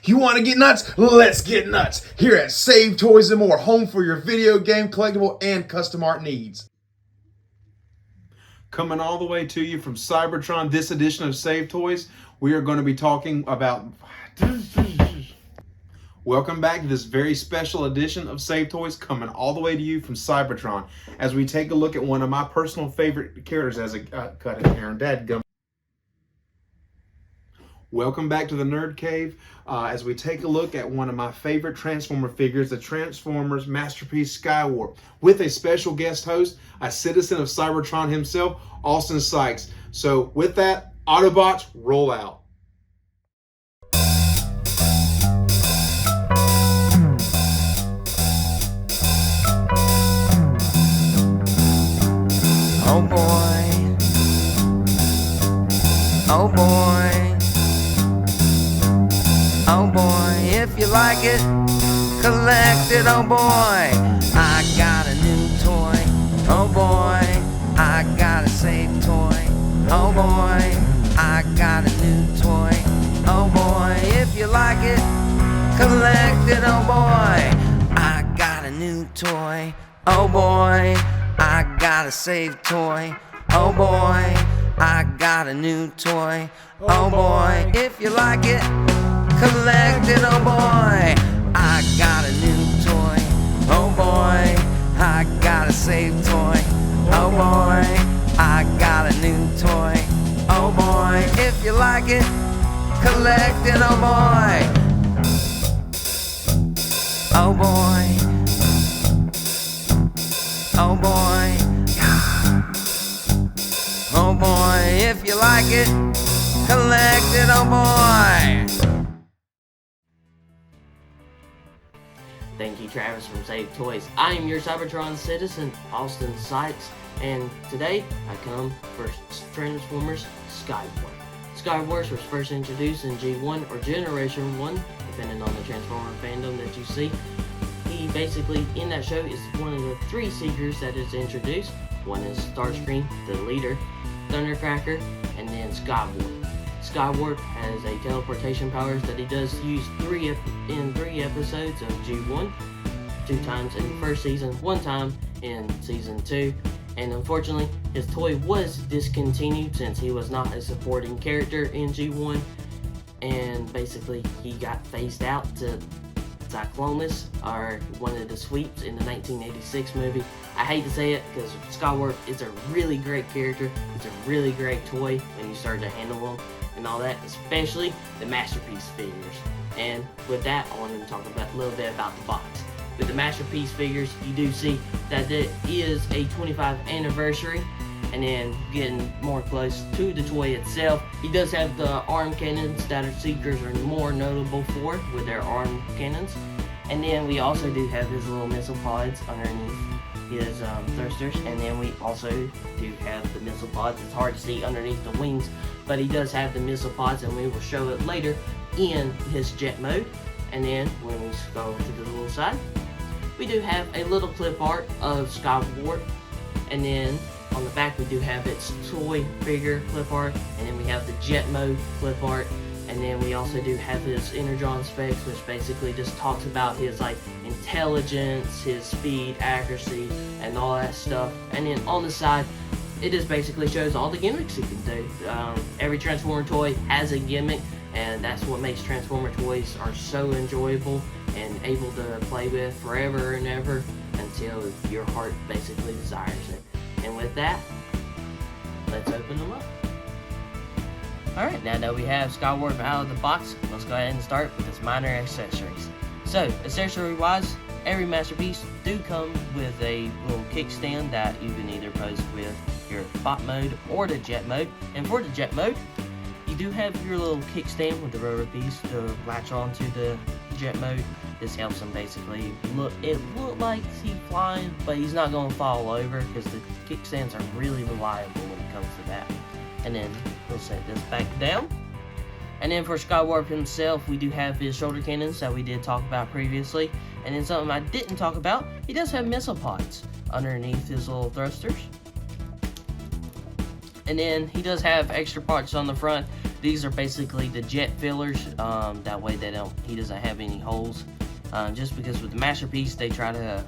You want to get nuts? Let's get nuts here at Save Toys and More, home for your video game, collectible, and custom art needs. Coming all the way to you from Cybertron, this edition of Save Toys, we are going to be talking about... Welcome back to this very special edition of Save Toys, coming all the way to you from Cybertron, as we take a look at one of my personal favorite characters as a... cut it, Aaron, dadgum. Welcome back to the Nerd Cave, as we take a look at one of my favorite Transformer figures, the Transformers Masterpiece Skywarp, with a special guest host, a citizen of Cybertron himself, Austin Sykes. So with that, Autobots, roll out. Oh boy, oh boy, oh boy, if you like it, collect it, oh boy, I got a new toy, oh boy, I got a safe toy, oh boy, I got a new toy, oh boy, if you like it, collect it, oh boy, I got a new toy, oh boy, I got a safe toy, oh boy, I got a new toy, oh boy, if you like it, collect it, oh boy, I got a new toy, oh boy, I got a safe toy, oh boy, I got a new toy, oh boy, if you like it, collect it, oh boy, oh boy, oh boy, oh boy, if you like it, collect it, oh boy. Thank you, Travis from Save Toys. I am your Cybertron citizen, Austin Sykes, and today I come for Transformers Skywarp. Skywarp was first introduced in G1 or Generation 1, depending on the Transformer fandom that you see. He basically, in that show, is one of the three Seekers that is introduced. One is Starscream, the leader, Thundercracker, and then Skywarp. Skywarp has a teleportation powers that he does use in three episodes of G1, 2 times in the first season, 1 time in season 2, and unfortunately his toy was discontinued since he was not a supporting character in G1, and basically he got phased out to Cyclonus, or one of the sweeps in the 1986 movie. I hate to say it because Skywarp is a really great character. It's a really great toy when you start to handle them and all that, especially the Masterpiece figures. And with that, I wanted to talk about a little bit about the box. With the Masterpiece figures, you do see that it is a 25th anniversary, and then getting more close to the toy itself, he does have the arm cannons that our Seekers are more notable for, with their arm cannons. And then we also do have his little missile pods underneath his thrusters, and then we also do have the missile pods. It's hard to see underneath the wings, but he does have the missile pods, and we will show it later in his jet mode. And then when we go to the little side, we do have a little clip art of Skywarp, and then on the back we do have its toy figure clip art, and then we have the jet mode clip art, and then we also do have his Energon specs, which basically just talks about his intelligence, his speed, accuracy, and all that stuff. And then on the side, it just basically shows all the gimmicks he can do. Every Transformer toy has a gimmick, and that's what makes Transformer toys are so enjoyable and able to play with forever and ever until your heart basically desires it. And with that, let's open them up. Alright, now that we have Skywarp out of the box, let's go ahead and start with its minor accessories. So, accessory wise, every Masterpiece do come with a little kickstand that you can either pose with your bot mode or the jet mode. And for the jet mode, you do have your little kickstand with the rubber piece to latch onto the jet mode. This helps him basically look like he's flying, but he's not going to fall over because the kickstands are really reliable when it comes to that. And then we'll set this back down. And then for Skywarp himself, we do have his shoulder cannons that we did talk about previously. And then something I didn't talk about, he does have missile pods underneath his little thrusters. And then he does have extra parts on the front These are basically the jet fillers. That way he doesn't have any holes. Just because with the Masterpiece, they try to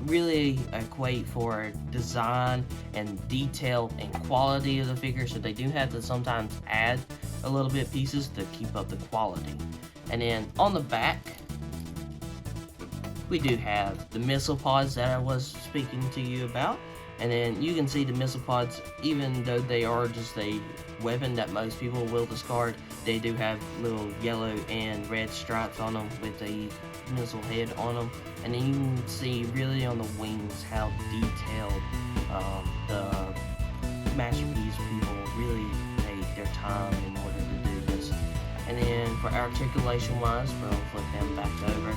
really equate for design and detail and quality of the figure, so they do have to sometimes add a little bit pieces to keep up the quality. And then on the back, we do have the missile pods that I was speaking to you about. And then you can see the missile pods, even though they are just a weapon that most people will discard, they do have little yellow and red stripes on them with a missile head on them. And then you can see really on the wings how detailed the Masterpiece people really take their time in order to do this. And then for articulation wise, we'll flip them back over.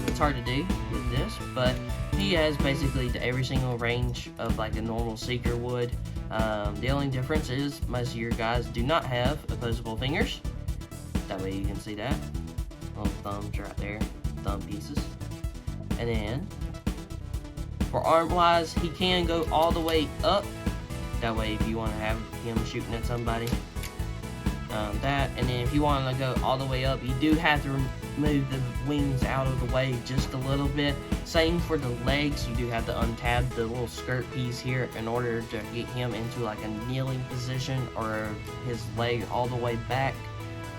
It's hard to do with this, but he has basically every single range of like a normal Seeker would. The only difference is most of your guys do not have opposable fingers. That way you can see that. Little thumbs right there, thumb pieces. And then for arm wise, he can go all the way up. That way if you want to have him shooting at somebody, that. And then if you want to go all the way up, you do have to move the wings out of the way just a little bit. Same for the legs, you do have to untab the little skirt piece here in order to get him into like a kneeling position or his leg all the way back.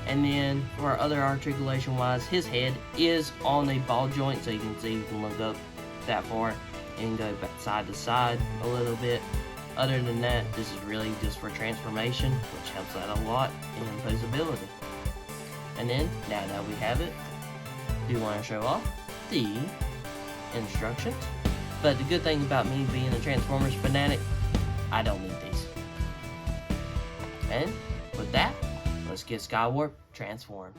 And then for other articulation wise, his head is on a ball joint, so you can see you can look up that far and go back side to side a little bit. Other than that, this is really just for transformation, which helps out a lot in posability. And then, now that we have it, do want to show off the instructions. But the good thing about me being a Transformers fanatic, I don't need these. And with that, let's get Skywarp transformed.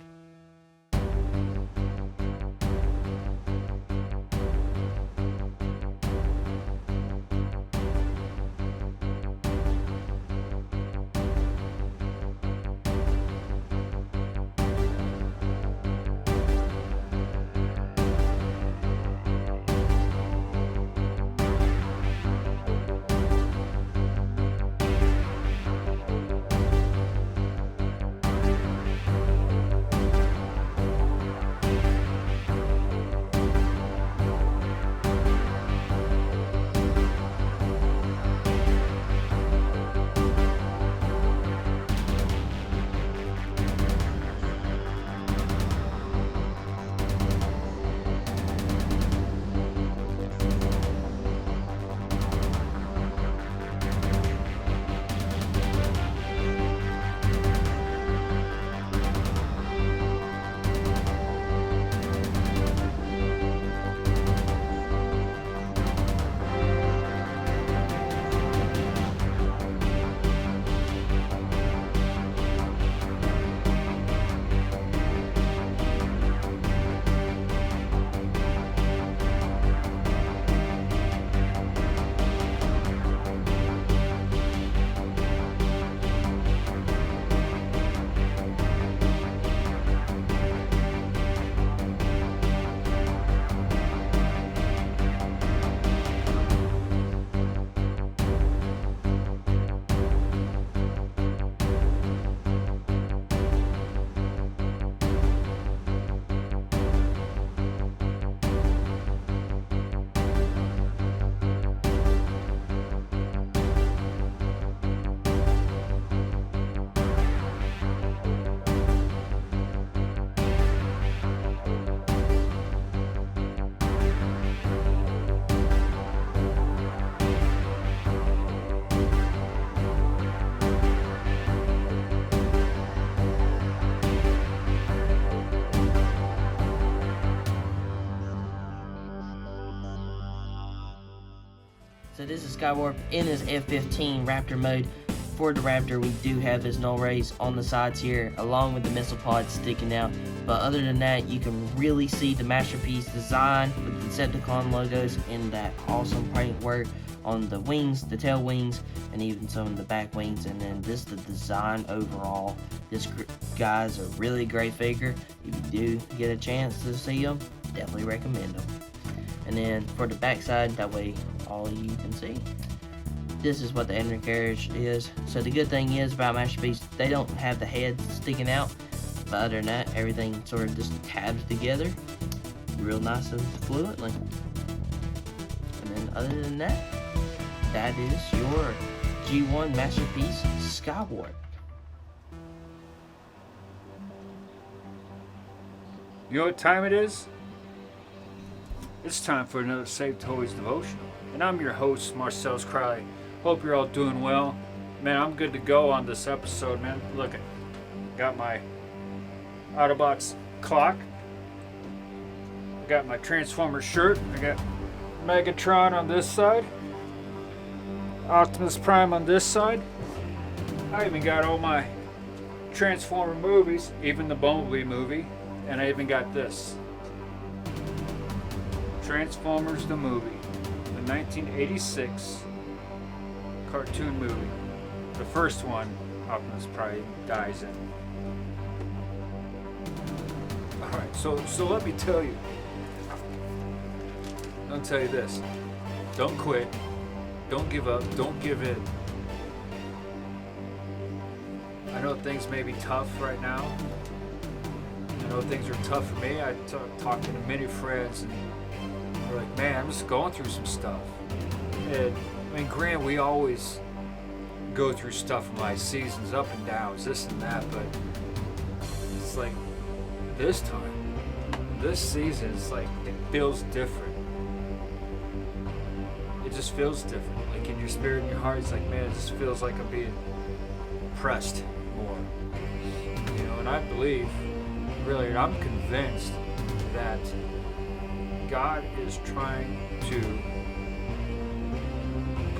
So this is Skywarp in his F-15 Raptor mode. For the Raptor, we do have his null rays on the sides here, along with the missile pods sticking out. But other than that, you can really see the Masterpiece design with the Decepticon logos and that awesome paint work on the wings, the tail wings, and even some of the back wings. And then this, the design overall. This guy's a really great figure. If you do get a chance to see him, definitely recommend him. And then for the back side, that way all you can see. this is what the undercarriage is. So the good thing is about Masterpiece, they don't have the heads sticking out. But other than that, everything sort of just tabs together real nice and fluently. And then other than that, that is your G1 Masterpiece Skywarp. You know what time it is? It's time for another Save Toys devotional. And I'm your host, Marcel Crowley. Hope you're all doing well. Man, I'm good to go on this episode, man. Look, got my Autobots clock. I got my Transformers shirt. I got Megatron on this side. Optimus Prime on this side. I even got all my Transformer movies, even the Bumblebee movie. And I even got this. Transformers the movie. The 1986 cartoon movie. The first one, Optimus Prime dies in. Alright, so let me tell you. I'll tell you this. Don't quit. Don't give up. Don't give in. I know things may be tough right now. I know things are tough for me. I talked to many friends and they're like, man, I'm just going through some stuff. And I mean, granted, we always go through stuff in life, seasons, up and downs, this and that, but it's like this time, this season, it's like it feels different. It just feels different. Like in your spirit and your heart, it's like, man, it just feels like I'm being pressed more. You know, and I believe, really, and I'm convinced that God is trying to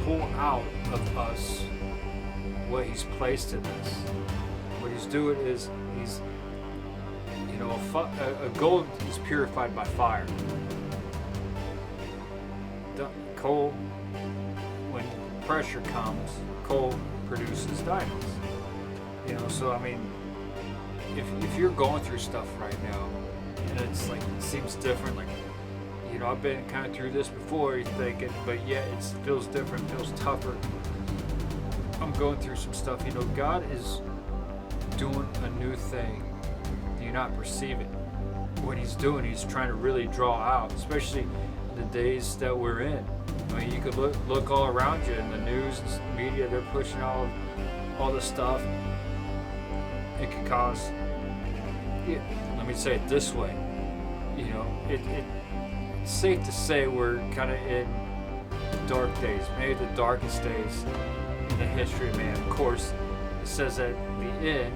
pull out of us what He's placed in us. What He's doing is He's, you know, a gold is purified by fire. Coal, when pressure comes, coal produces diamonds. You know, so I mean, if you're going through stuff right now, and it's like, it seems different, like, you know, I've been kind of through this before, you're thinking, but yet it feels different, feels tougher. I'm going through some stuff, you know, God is doing a new thing. Do you not perceive it? What He's doing, He's trying to really draw out, especially the days that we're in. I mean, you could look all around you in the news and media, they're pushing all this stuff. It could cause, let me say it this way, you know, it's safe to say we're kind of in dark days, maybe the darkest days in the history of man. Of course, it says that the end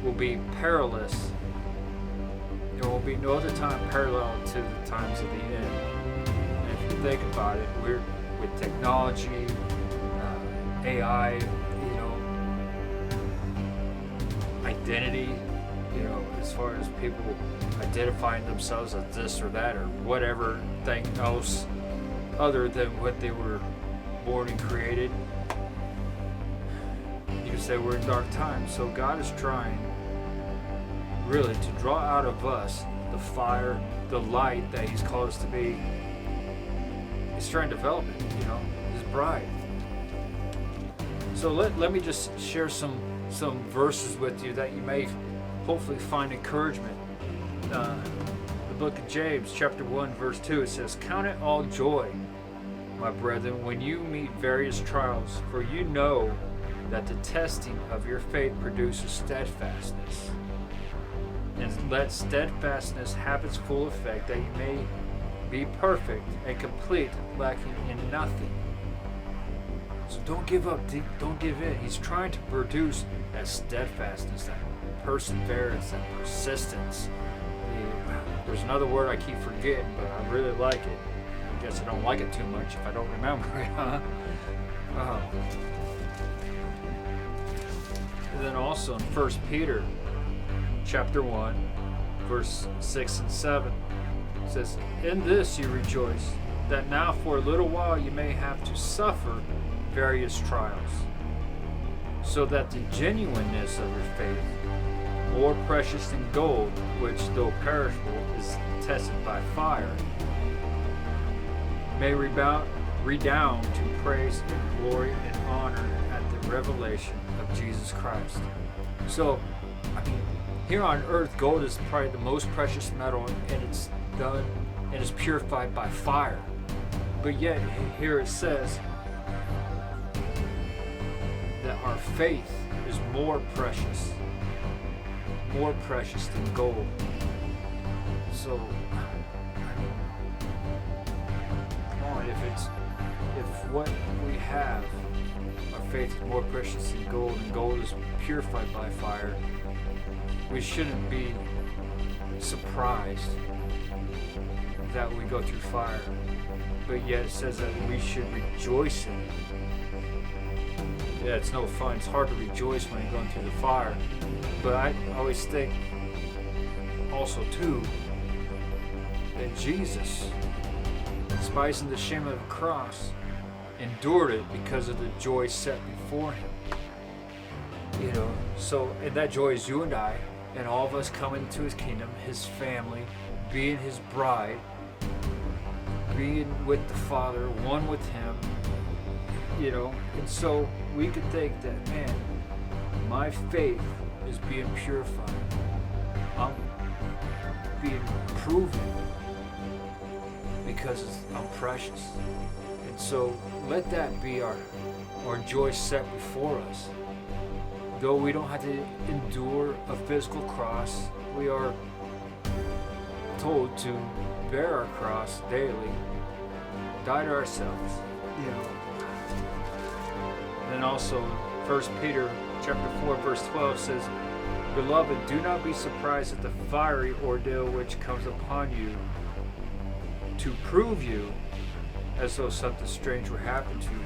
will be perilous. There will be no other time parallel to the times of the end. And if you think about it, we're with technology, AI, you know, identity, you know, as far as people identifying themselves as this or that or whatever thing else other than what they were born and created. You could say we're in dark times. So God is trying really to draw out of us the fire, the light that He's called us to be. He's trying to develop it, you know, His bride. So let me just share some verses with you that you may hopefully find encouragement. The book of James, chapter 1, verse 2, it says, "Count it all joy, my brethren, when you meet various trials, for you know that the testing of your faith produces steadfastness. And let steadfastness have its full effect, that you may be perfect and complete, lacking in nothing." So don't give up, don't give in. He's trying to produce that steadfastness, that perseverance, that persistence. There's another word I keep forgetting, but I really like it. I guess I don't like it too much if I don't remember it, huh? And then also in 1 Peter chapter 1, verse 6 and 7, it says, "In this you rejoice, that now for a little while you may have to suffer various trials, so that the genuineness of your faith, more precious than gold, which though perishable is tested by fire, may redound to praise and glory and honor at the revelation of Jesus Christ. So, I mean, here on earth, gold is probably the most precious metal, and it's done and is purified by fire. But yet, here it says that our faith is more precious than gold. So, I mean, come on, if what we have, our faith is more precious than gold, and gold is purified by fire, we shouldn't be surprised that we go through fire. But yet it says that we should rejoice in it. Yeah, it's no fun. It's hard to rejoice when you're going through the fire. But I always think also too that Jesus, despising the shame of the cross, endured it because of the joy set before him. You know, so and that joy is you and I, and all of us coming into his kingdom, his family, being his bride, being with the Father, one with him, you know. And so we could think that, man, my faith is being purified. I'm being proven because I'm precious. And so let that be our joy set before us. Though we don't have to endure a physical cross, we are told to bear our cross daily, die to ourselves. You know. And then also 1 Peter chapter 4 verse 12 says, "Beloved, do not be surprised at the fiery ordeal which comes upon you to prove you as though something strange were happening to you."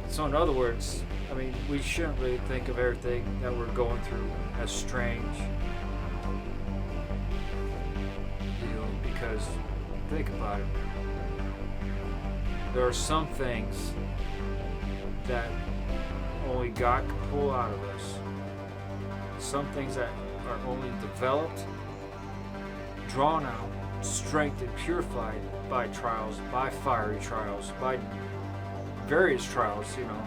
So in other words, I mean, we shouldn't really think of everything that we're going through as strange. You know, because think about it. There are some things that only God can pull out of us. Some things that are only developed, drawn out, strengthened, purified by trials, by fiery trials, by various trials, you know.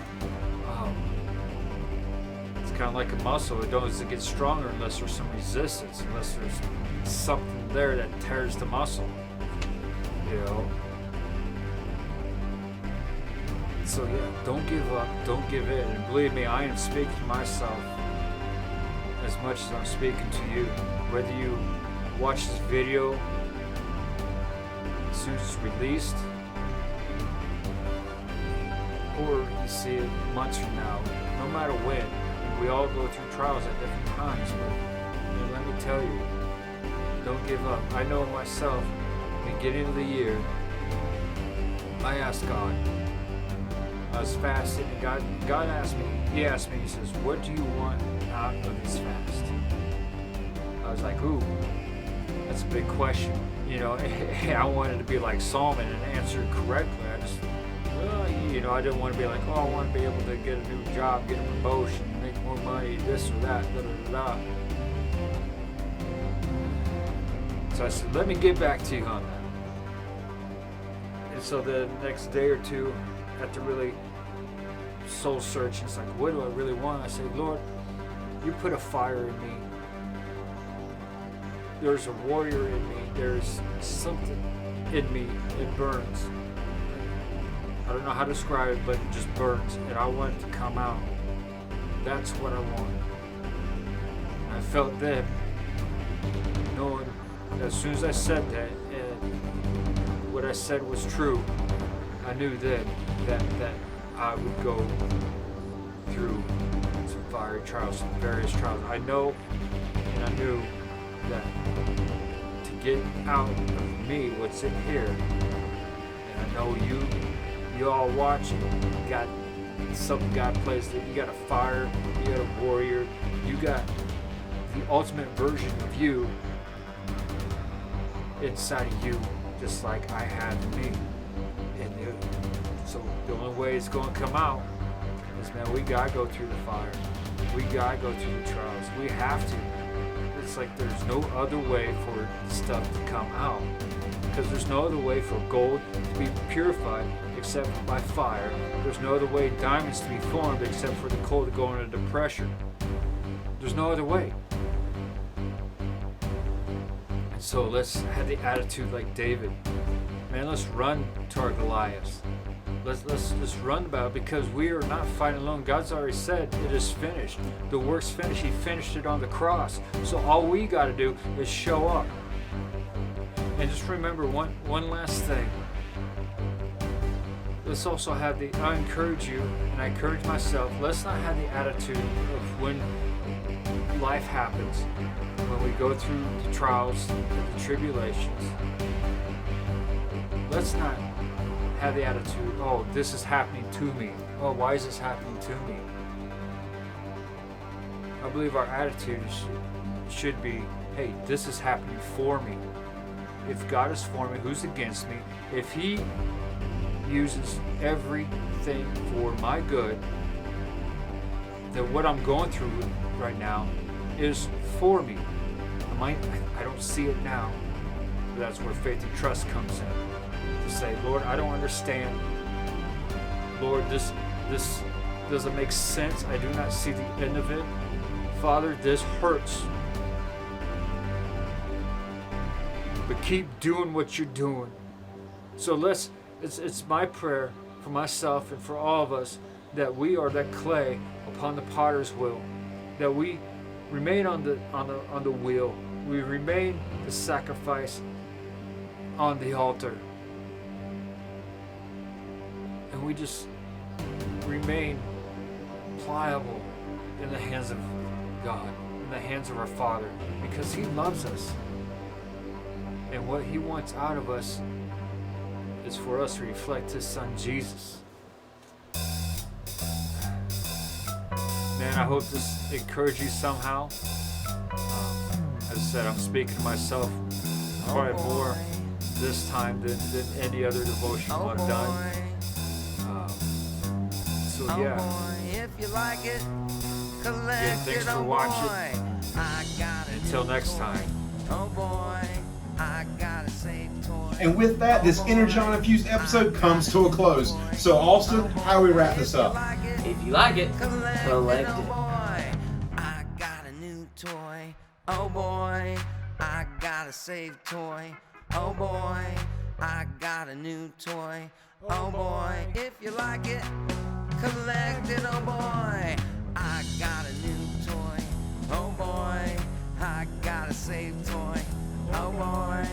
It's kind of like a muscle. It doesn't get stronger unless there's some resistance, unless there's something there that tears the muscle, you know. So yeah, don't give up, don't give in. And believe me, I am speaking to myself as much as I'm speaking to you. Whether you watch this video as soon as it's released, or you see it months from now, no matter when. We all go through trials at different times, but you know, let me tell you, don't give up. I know myself, beginning of the year, I asked God. I was fasting, and God asked me, he asked me, he says, "What do you want out of this fast?" I was like, ooh, that's a big question. You know, I wanted to be like Solomon and answer it correctly. You know, I didn't want to be like, oh, I want to be able to get a new job, get a promotion, make more money, this or that, da da da. So I said, let me get back to you on that. And so the next day or two, after really soul searching, it's like, what do I really want? I said, Lord, you put a fire in me. There's a warrior in me. There's something in me. It burns. I don't know how to describe it, but it just burns, and I want it to come out. That's what I want. And I felt then, knowing as soon as I said that, and what I said was true, I knew then that I would go through some fiery trials, some various trials. I know, and I knew that to get out of me what's in here, and I know you all watching, you got something God placed there. You got a fire, you got a warrior, you got the ultimate version of you inside of you, just like I have in me. And so the only way it's going to come out is, man, we got to go through the fire. We got to go through the trials. We have to. it's like there's no other way for stuff to come out, because there's no other way for gold to be purified except by fire. There's no other way diamonds to be formed except for the coal to go into the pressure. There's no other way. And so let's have the attitude like David. Man, let's run to our Goliaths. Let's run about it, because we are not fighting alone. God's already said it is finished. The work's finished. He finished it on the cross. So all we got to do is show up. And just remember one last thing. Let's also have I encourage you, and I encourage myself, let's not have the attitude of when life happens, when we go through the trials, the tribulations. Let's not have the attitude, oh, this is happening to me. Oh, why is this happening to me? I believe our attitude should be, hey, this is happening for me. If God is for me, who's against me? If He uses everything for my good, then what I'm going through right now is for me. I don't see it now, but that's where faith and trust comes in. To say, Lord, I don't understand. Lord, this doesn't make sense. I do not see the end of it. Father, this hurts. But keep doing what you're doing. So it's my prayer for myself and for all of us that we are that clay upon the potter's wheel, that we remain on the wheel. We remain the sacrifice on the altar. And we just remain pliable in the hands of God, in the hands of our Father, because He loves us. And what He wants out of us is for us to reflect His Son, Jesus. Man, I hope this encouraged you somehow. As I said, I'm speaking to myself probably more this time than any other devotional I've done. So yeah. If you like it, Again, thanks for watching. Until next time. Oh boy, I got a safe toy. And with that, this Energon Infused episode comes to a close. So Austin, how do we wrap this up? If you like it, collect Oh it. boy, I got a new toy. Oh boy, I got a safe toy. Oh boy, I got a new toy. Oh boy, if you like it, collect it. Oh boy, I got a new toy. Oh boy, I got a safe toy. Oh boy,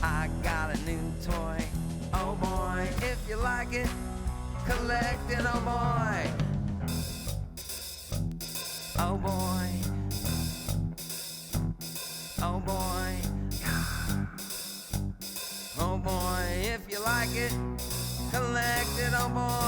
I got a new toy. Oh boy, if you like it, collect it. Oh boy. Oh boy. Oh boy. Oh boy, if you like it, collect it. Oh boy.